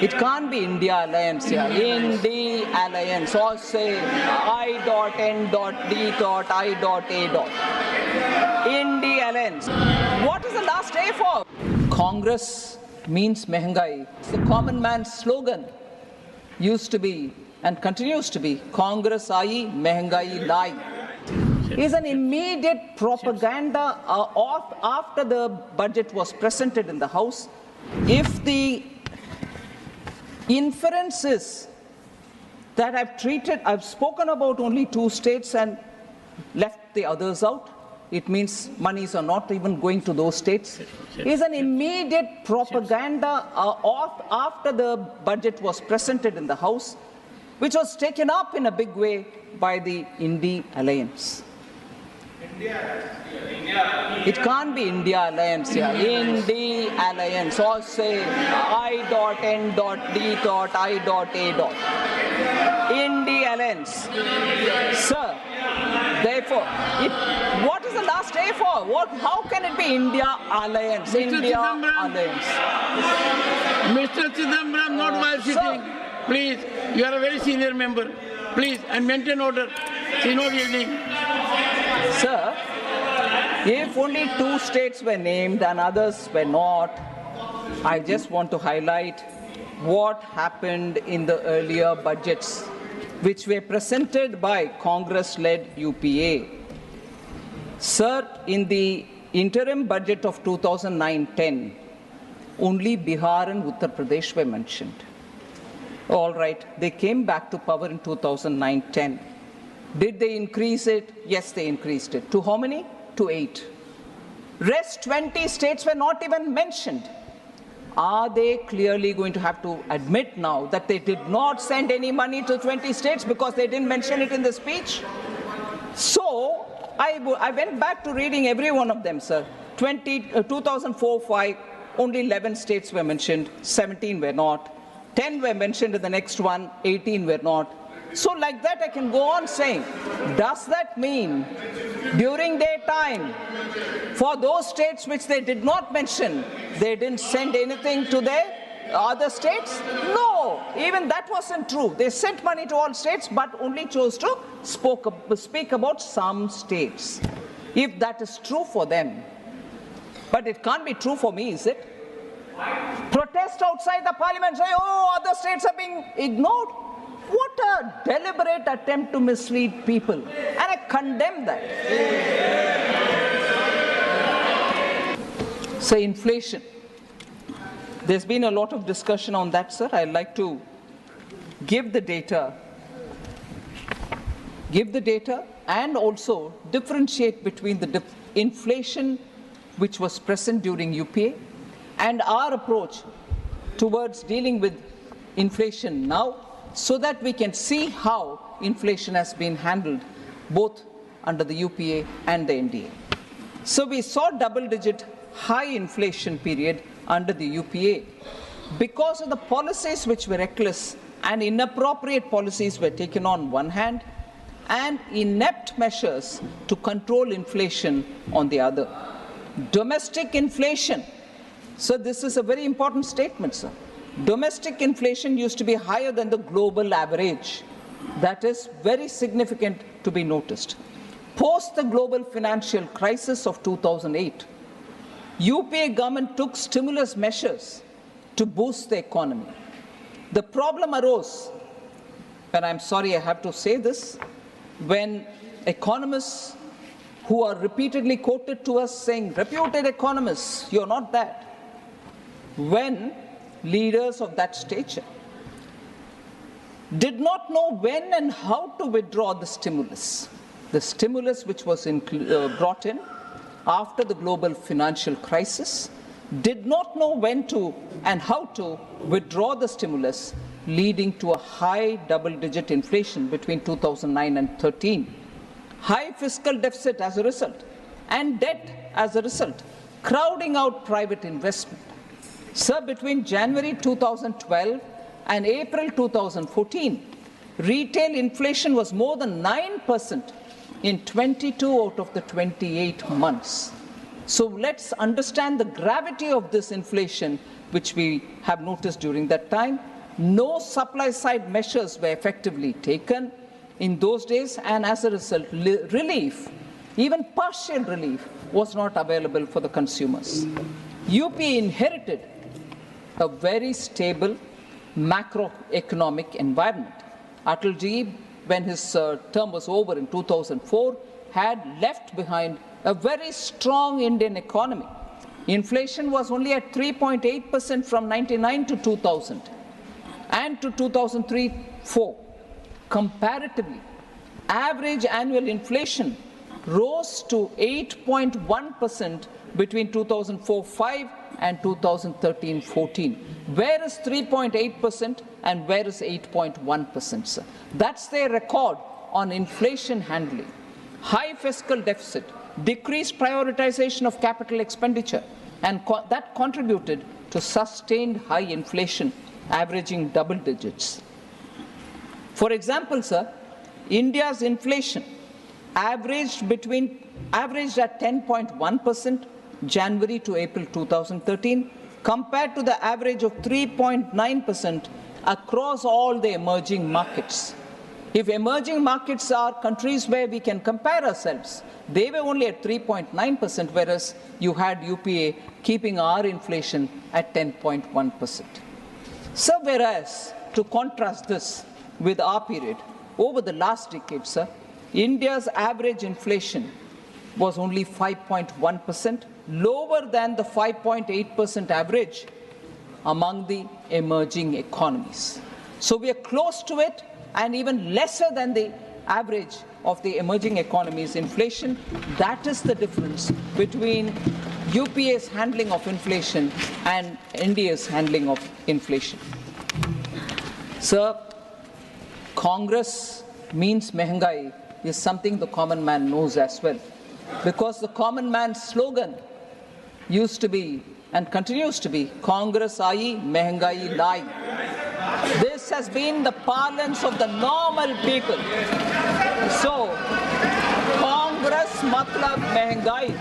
It can't be India Alliance here. Indy Alliance, or say I.N.D.I.A. Indy Alliance. What is the last A for? Congress means Mehengai. The common man's slogan used to be and continues to be Congress Aayi, Mehengai Lai. Is an immediate propaganda after the budget was presented in the House. If the inference is that I've spoken about only 2 states and left the others out, it means monies are not even going to those states. Is an immediate propaganda after the budget was presented in the House, which was taken up in a big way by the Indy Alliance. It can't be India Alliance here. Indy Alliance, or say I.N.D.I.A. Indy Alliance. Sir, therefore, what is the last A for? How can it be India Alliance? Mr. India Chidambaram. Alliance. Mr. Chidambaram, not while sitting. Please, you are a very senior member. Please, and maintain order. See no yielding. Sir, if only 2 states were named and others were not, I just want to highlight what happened in the earlier budgets, which were presented by Congress-led UPA. Sir, in the interim budget of 2009-10, only Bihar and Uttar Pradesh were mentioned. All right, they came back to power in 2009-10. Did they increase it? Yes, they increased it. To how many? To 8. Rest 20 states were not even mentioned. Are they clearly going to have to admit now that they did not send any money to 20 states because they didn't mention it in the speech? So, I went back to reading every one of them, sir. 2004-5, only 11 states were mentioned, 17 were not. 10 were mentioned in the next one, 18 were not. So like that I can go on saying, does that mean during their time, for those states which they did not mention, they didn't send anything to their other states? No, even that wasn't true. They sent money to all states but only chose to speak about some states. If that is true for them, but it can't be true for me, is it? Protest outside the parliament, say, oh, other states are being ignored. What a deliberate attempt to mislead people. And I condemn that. So inflation. There's been a lot of discussion on that, sir. I'd like to give the data and also differentiate between the inflation which was present during UPA and our approach towards dealing with inflation now, so that we can see how inflation has been handled both under the UPA and the NDA. So we saw double-digit high inflation period under the UPA because of the policies which were reckless and inappropriate policies were taken on one hand and inept measures to control inflation on the other. Domestic inflation. So this is a very important statement, sir. Domestic inflation used to be higher than the global average. That is very significant to be noticed. Post the global financial crisis of 2008, UPA government took stimulus measures to boost the economy. The problem arose, and I'm sorry I have to say this, when economists who are repeatedly quoted to us saying, reputed economists, you're not that, when leaders of that stature did not know when and how to withdraw the stimulus which was brought in after the global financial crisis, did not know when to and how to withdraw the stimulus, leading to a high double-digit inflation between 2009 and 13, high fiscal deficit as a result, and debt as a result, crowding out private investment. Sir, between January 2012 and April 2014, retail inflation was more than 9% in 22 out of the 28 months. So let's understand the gravity of this inflation, which we have noticed during that time. No supply-side measures were effectively taken in those days, and as a result, relief, even partial relief, was not available for the consumers. UPA inherited a very stable macroeconomic environment. Atalji, when his term was over in 2004, had left behind a very strong Indian economy. Inflation was only at 3.8% from 99 to 2000 and to 2003-04. Comparatively, average annual inflation rose to 8.1% between 2004-05 and 2013-14. Where is 3.8% and where is 8.1%, sir? That's their record on inflation handling. High fiscal deficit, decreased prioritization of capital expenditure, and that contributed to sustained high inflation, averaging double digits. For example, sir, India's inflation averaged at 10.1% January to April 2013, compared to the average of 3.9% across all the emerging markets. If emerging markets are countries where we can compare ourselves, they were only at 3.9%, whereas you had UPA keeping our inflation at 10.1%. So whereas, to contrast this with our period, over the last decade, sir, India's average inflation was only 5.1%, lower than the 5.8% average among the emerging economies. So we are close to it and even lesser than the average of the emerging economies' inflation. That is the difference between UPA's handling of inflation and India's handling of inflation. Sir, Congress means Mehengai is something the common man knows as well, because the common man's slogan used to be and continues to be Congress aayi, Mehengai lai. This has been the parlance of the normal people. So, Congress matlab Mehengai.